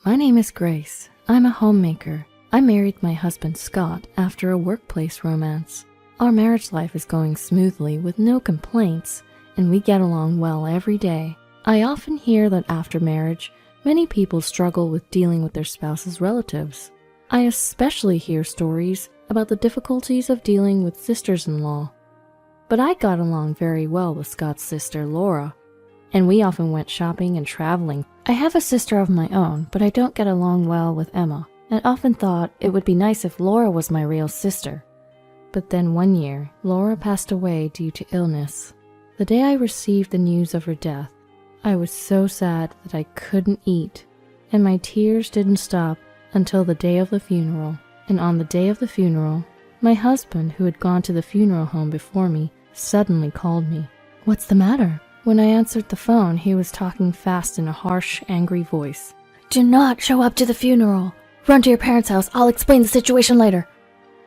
My name is Grace. I'm a homemaker. I married my husband Scott after a workplace romance. Our marriage life is going smoothly with no complaints, and we get along well every day. I often hear that after marriage, many people struggle with dealing with their spouse's relatives. I especially hear stories about the difficulties of dealing with sisters-in-law. But I got along very well with Scott's sister, Laura, and we often went shopping and traveling. I have a sister of my own, but I don't get along well with Emma, and often thought it would be nice if Laura was my real sister. But then one year, Laura passed away due to illness. The day I received the news of her death, I was so sad that I couldn't eat, and my tears didn't stop until the day of the funeral. And on the day of the funeral, my husband, who had gone to the funeral home before me, suddenly called me. "What's the matter?" When I answered the phone, he was talking fast in a harsh, angry voice. "Do not show up to the funeral. Run to your parents' house. I'll explain the situation later."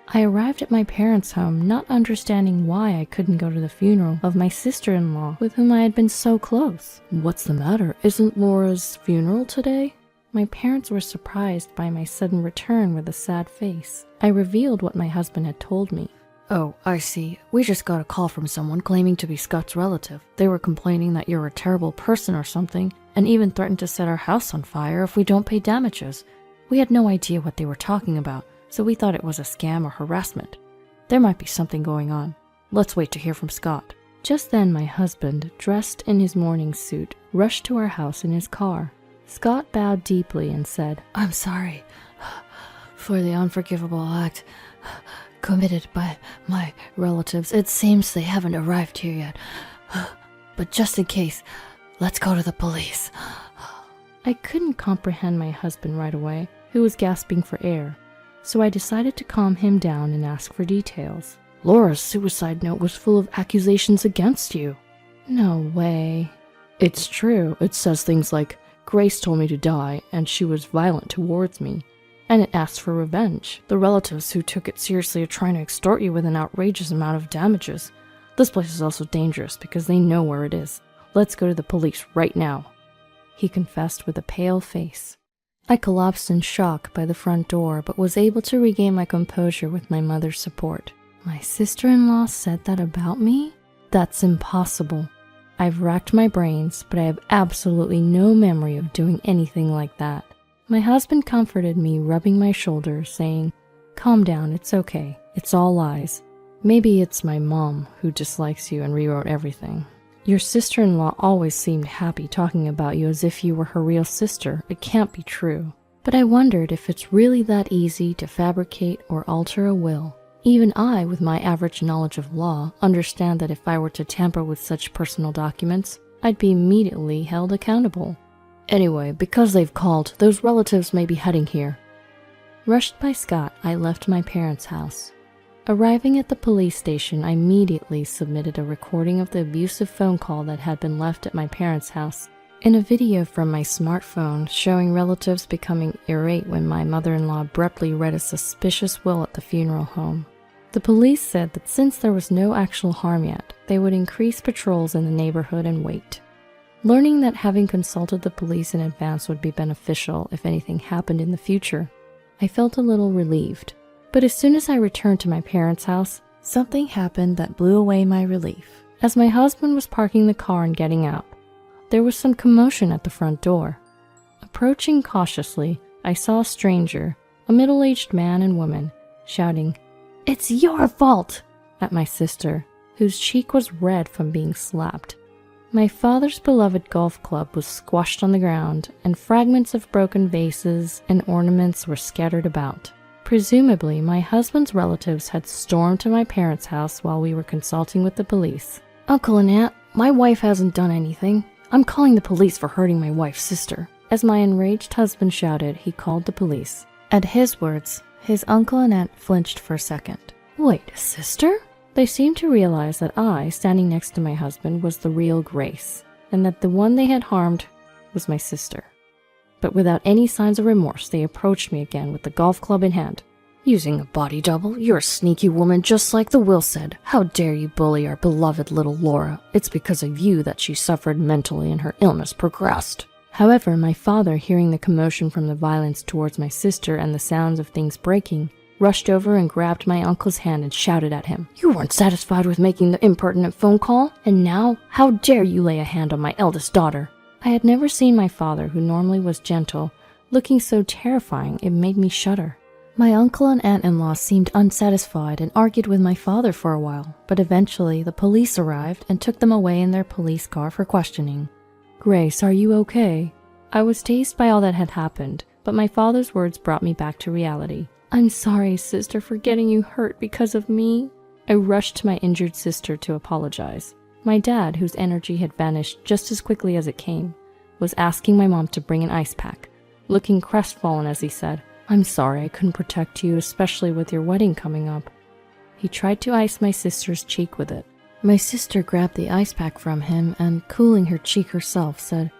I arrived at my parents' home, not understanding why I couldn't go to the funeral of my sister-in-law, with whom I had been so close. "What's the matter? Isn't Laura's funeral today?" My parents were surprised by my sudden return with a sad face. I revealed what my husband had told me. "Oh, I see. We just got a call from someone claiming to be Scott's relative. They were complaining that you're a terrible person or something, and even threatened to set our house on fire if we don't pay damages. We had no idea what they were talking about, so we thought it was a scam or harassment. There might be something going on. Let's wait to hear from Scott." Just then my husband, dressed in his morning suit, rushed to our house in his car. Scott bowed deeply and said, "I'm sorry for the unforgivable act committed by my relatives. It seems they haven't arrived here yet. But just in case, let's go to the police." I couldn't comprehend my husband right away, who was gasping for air, so I decided to calm him down and ask for details. "Laura's suicide note was full of accusations against you." "No way." "It's true. It says things like, 'Grace told me to die, and she was violent towards me.' And it asks for revenge. The relatives who took it seriously are trying to extort you with an outrageous amount of damages. This place is also dangerous because they know where it is. Let's go to the police right now," he confessed with a pale face. I collapsed in shock by the front door, but was able to regain my composure with my mother's support. "My sister-in-law said that about me? That's impossible. I've racked my brains, but I have absolutely no memory of doing anything like that." My husband comforted me, rubbing my shoulder, saying, "Calm down, it's okay. It's all lies. Maybe it's my mom who dislikes you and rewrote everything. Your sister-in-law always seemed happy talking about you as if you were her real sister. It can't be true." But I wondered if it's really that easy to fabricate or alter a will. Even I, with my average knowledge of law, understand that if I were to tamper with such personal documents, I'd be immediately held accountable. "Anyway, because they've called, those relatives may be heading here." Rushed by Scott, I left my parents' house. Arriving at the police station, I immediately submitted a recording of the abusive phone call that had been left at my parents' house, and a video from my smartphone showing relatives becoming irate when my mother-in-law abruptly read a suspicious will at the funeral home. The police said that since there was no actual harm yet, they would increase patrols in the neighborhood and wait. Learning that having consulted the police in advance would be beneficial if anything happened in the future, I felt a little relieved. But as soon as I returned to my parents' house, something happened that blew away my relief. As my husband was parking the car and getting out, there was some commotion at the front door. Approaching cautiously, I saw a stranger, a middle-aged man and woman, shouting, "It's your fault!" at my sister, whose cheek was red from being slapped. My father's beloved golf club was squashed on the ground, and fragments of broken vases and ornaments were scattered about. Presumably, my husband's relatives had stormed to my parents' house while we were consulting with the police. "Uncle and Aunt, my wife hasn't done anything. I'm calling the police for hurting my wife's sister." As my enraged husband shouted, he called the police. At his words, his uncle and aunt flinched for a second. "Wait, sister?" They seemed to realize that I, standing next to my husband, was the real Grace, and that the one they had harmed was my sister. But without any signs of remorse, they approached me again with the golf club in hand. "Using a body double? You're a sneaky woman, just like the will said. How dare you bully our beloved little Laura? It's because of you that she suffered mentally and her illness progressed. However, my father, hearing the commotion from the violence towards my sister and the sounds of things breaking, rushed over and grabbed my uncle's hand and shouted at him, "You weren't satisfied with making the impertinent phone call, and now, how dare you lay a hand on my eldest daughter?" I had never seen my father, who normally was gentle, looking so terrifying it made me shudder. My uncle and aunt-in-law seemed unsatisfied and argued with my father for a while, but eventually the police arrived and took them away in their police car for questioning. "Grace, are you okay?" I was dazed by all that had happened, but my father's words brought me back to reality. "I'm sorry, sister, for getting you hurt because of me." I rushed to my injured sister to apologize. My dad, whose energy had vanished just as quickly as it came, was asking my mom to bring an ice pack, looking crestfallen as he said, "I'm sorry I couldn't protect you, especially with your wedding coming up." He tried to ice my sister's cheek with it. My sister grabbed the ice pack from him and, cooling her cheek herself, said,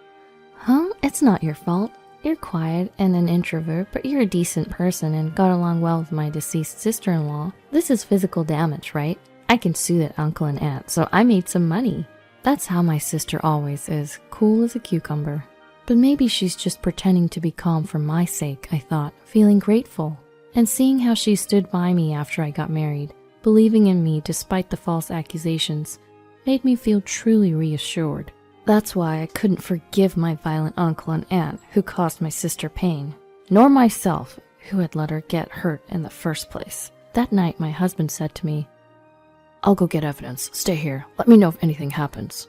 It's not your fault. You're quiet and an introvert, but you're a decent person and got along well with my deceased sister-in-law. This is physical damage, right? I can sue that uncle and aunt, so I made some money." That's how my sister always is, cool as a cucumber. But maybe she's just pretending to be calm for my sake, I thought, feeling grateful. And seeing how she stood by me after I got married, believing in me despite the false accusations, made me feel truly reassured. That's why I couldn't forgive my violent uncle and aunt who caused my sister pain, nor myself who had let her get hurt in the first place. That night my husband said to me, "I'll go get evidence. Stay here. Let me know if anything happens,"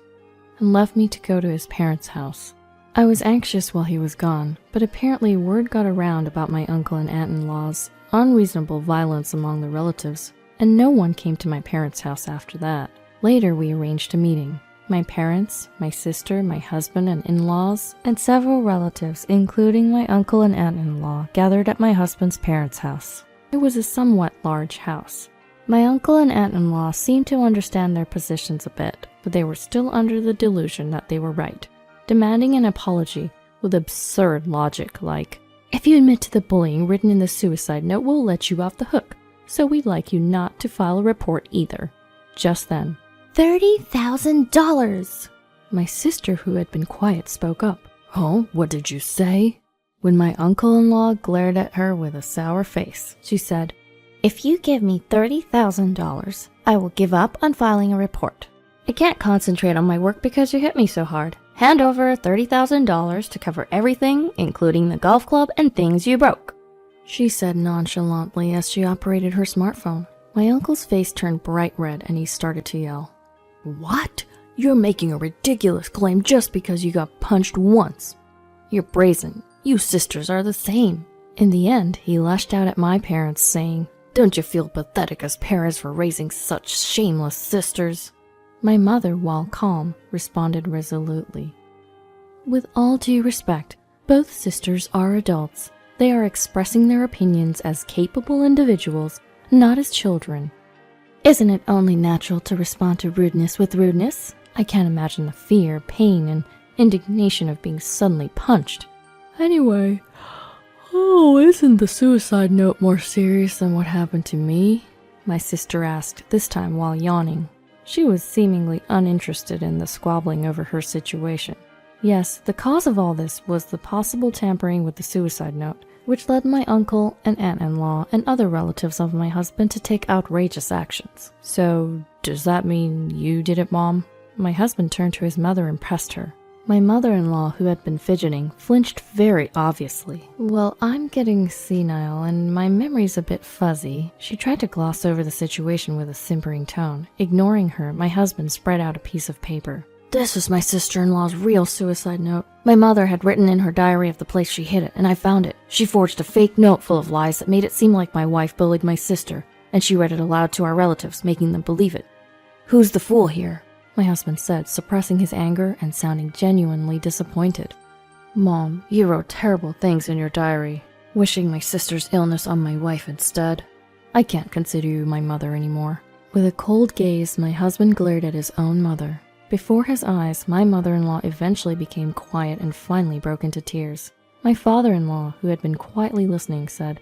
and left me to go to his parents' house. I was anxious while he was gone, but apparently word got around about my uncle and aunt-in-law's unreasonable violence among the relatives, and no one came to my parents' house after that. Later we arranged a meeting. My parents, my sister, my husband and in-laws, and several relatives, including my uncle and aunt-in-law, gathered at my husband's parents' house. It was a somewhat large house. My uncle and aunt-in-law seemed to understand their positions a bit, but they were still under the delusion that they were right, demanding an apology with absurd logic like, "If you admit to the bullying written in the suicide note, we'll let you off the hook, so we'd like you not to file a report either." Just then, $30,000! My sister, who had been quiet, spoke up. "Oh, what did you say?" When my uncle-in-law glared at her with a sour face, she said, "If you give me $30,000, I will give up on filing a report. I can't concentrate on my work because you hit me so hard. Hand over $30,000 to cover everything, including the golf club and things you broke," she said nonchalantly as she operated her smartphone. My uncle's face turned bright red and he started to yell. "What? You're making a ridiculous claim just because you got punched once. You're brazen. You sisters are the same." In the end, he lashed out at my parents, saying, "Don't you feel pathetic as parents for raising such shameless sisters?" My mother, while calm, responded resolutely. "With all due respect, both sisters are adults. They are expressing their opinions as capable individuals, not as children. Isn't it only natural to respond to rudeness with rudeness? I can't imagine the fear, pain, and indignation of being suddenly punched. Anyway, isn't the suicide note more serious than what happened to me?" my sister asked, this time while yawning. She was seemingly uninterested in the squabbling over her situation. Yes, the cause of all this was the possible tampering with the suicide note, which led my uncle and aunt-in-law and other relatives of my husband to take outrageous actions. "So, does that mean you did it, Mom?" My husband turned to his mother and pressed her. My mother-in-law, who had been fidgeting, flinched very obviously. "Well, I'm getting senile and my memory's a bit fuzzy." She tried to gloss over the situation with a simpering tone. Ignoring her, my husband spread out a piece of paper. "This is my sister-in-law's real suicide note. My mother had written in her diary of the place she hid it, and I found it. She forged a fake note full of lies that made it seem like my wife bullied my sister, and she read it aloud to our relatives, making them believe it." "Who's the fool here?" my husband said, suppressing his anger and sounding genuinely disappointed. "Mom, you wrote terrible things in your diary, wishing my sister's illness on my wife instead. I can't consider you my mother anymore." With a cold gaze, my husband glared at his own mother. Before his eyes, my mother-in-law eventually became quiet and finally broke into tears. My father-in-law, who had been quietly listening, said,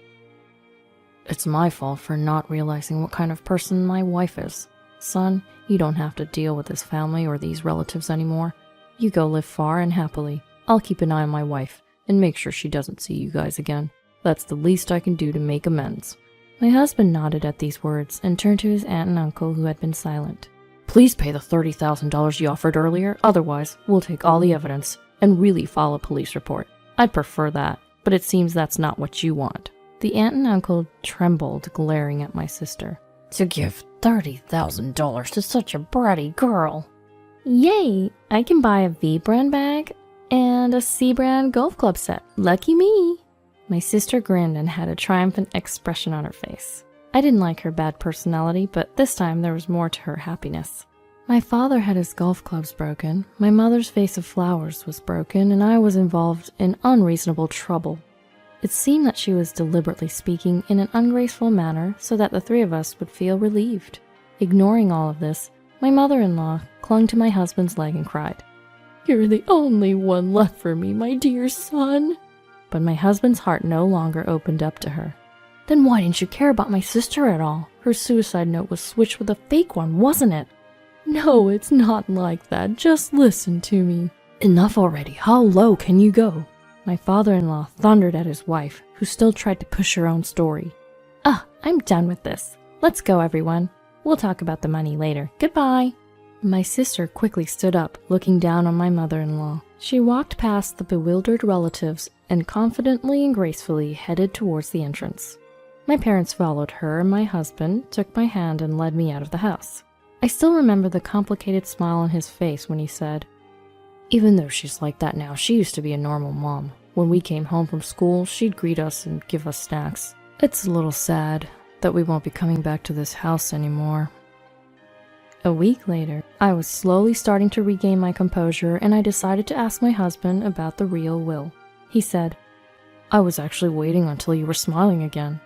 "It's my fault for not realizing what kind of person my wife is. Son, you don't have to deal with this family or these relatives anymore. You go live far and happily. I'll keep an eye on my wife and make sure she doesn't see you guys again. That's the least I can do to make amends." My husband nodded at these words and turned to his aunt and uncle who had been silent. "Please pay the $30,000 you offered earlier, otherwise we'll take all the evidence and really file a police report. I'd prefer that, but it seems that's not what you want." The aunt and uncle trembled, glaring at my sister. "To give $30,000 to such a bratty girl." "Yay! I can buy a V-brand bag and a C-brand golf club set. Lucky me!" My sister grinned and had a triumphant expression on her face. I didn't like her bad personality, but this time there was more to her happiness. My father had his golf clubs broken, my mother's vase of flowers was broken, and I was involved in unreasonable trouble. It seemed that she was deliberately speaking in an ungraceful manner so that the three of us would feel relieved. Ignoring all of this, my mother-in-law clung to my husband's leg and cried, "You're the only one left for me, my dear son." But my husband's heart no longer opened up to her. "Then why didn't you care about my sister at all? Her suicide note was switched with a fake one, wasn't it?" "No, it's not like that. Just listen to me." "Enough already. How low can you go?" My father-in-law thundered at his wife, who still tried to push her own story. I'm done with this. Let's go, everyone. We'll talk about the money later. Goodbye." My sister quickly stood up, looking down on my mother-in-law. She walked past the bewildered relatives and confidently and gracefully headed towards the entrance. My parents followed her, and my husband took my hand and led me out of the house. I still remember the complicated smile on his face when he said, "Even though she's like that now, she used to be a normal mom. When we came home from school, she'd greet us and give us snacks. It's a little sad that we won't be coming back to this house anymore." A week later, I was slowly starting to regain my composure, and I decided to ask my husband about the real will. He said, "I was actually waiting until you were smiling again,"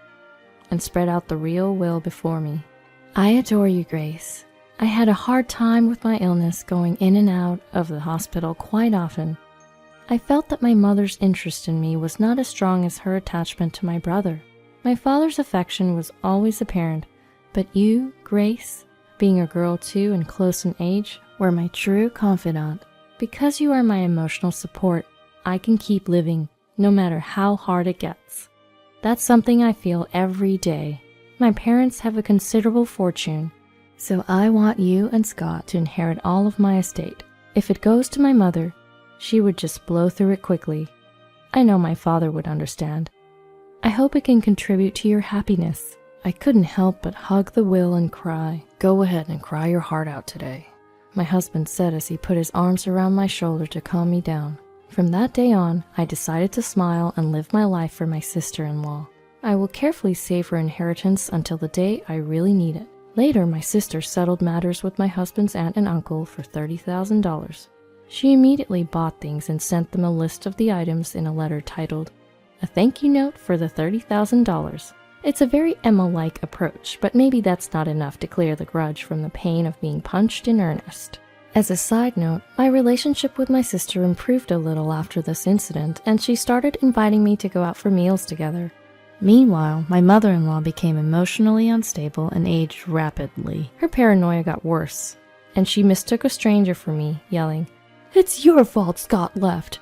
and spread out the real will before me. "I adore you, Grace. I had a hard time with my illness, going in and out of the hospital quite often. I felt that my mother's interest in me was not as strong as her attachment to my brother. My father's affection was always apparent, but you, Grace, being a girl too and close in age, were my true confidant. Because you are my emotional support, I can keep living, no matter how hard it gets. That's something I feel every day. My parents have a considerable fortune, so I want you and Scott to inherit all of my estate. If it goes to my mother, she would just blow through it quickly. I know my father would understand. I hope it can contribute to your happiness." I couldn't help but hug the will and cry. "Go ahead and cry your heart out today," my husband said as he put his arms around my shoulder to calm me down. From that day on, I decided to smile and live my life for my sister-in-law. I will carefully save her inheritance until the day I really need it. Later, my sister settled matters with my husband's aunt and uncle for $30,000. She immediately bought things and sent them a list of the items in a letter titled, "A Thank You Note for the $30,000. It's a very Emma-like approach, but maybe that's not enough to clear the grudge from the pain of being punched in earnest. As a side note, my relationship with my sister improved a little after this incident, and she started inviting me to go out for meals together. Meanwhile, my mother-in-law became emotionally unstable and aged rapidly. Her paranoia got worse, and she mistook a stranger for me, yelling, "It's your fault Scott left,"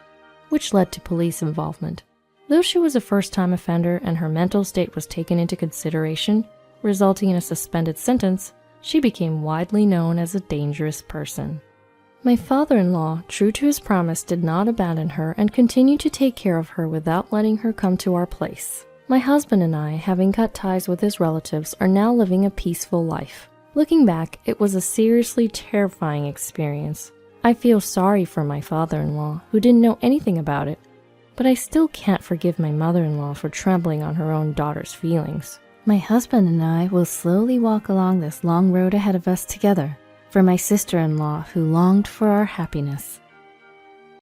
which led to police involvement. Though she was a first-time offender and her mental state was taken into consideration, resulting in a suspended sentence, she became widely known as a dangerous person. My father-in-law, true to his promise, did not abandon her and continued to take care of her without letting her come to our place. My husband and I, having cut ties with his relatives, are now living a peaceful life. Looking back, it was a seriously terrifying experience. I feel sorry for my father-in-law, who didn't know anything about it, but I still can't forgive my mother-in-law for trampling on her own daughter's feelings. My husband and I will slowly walk along this long road ahead of us together, for my sister-in-law who longed for our happiness.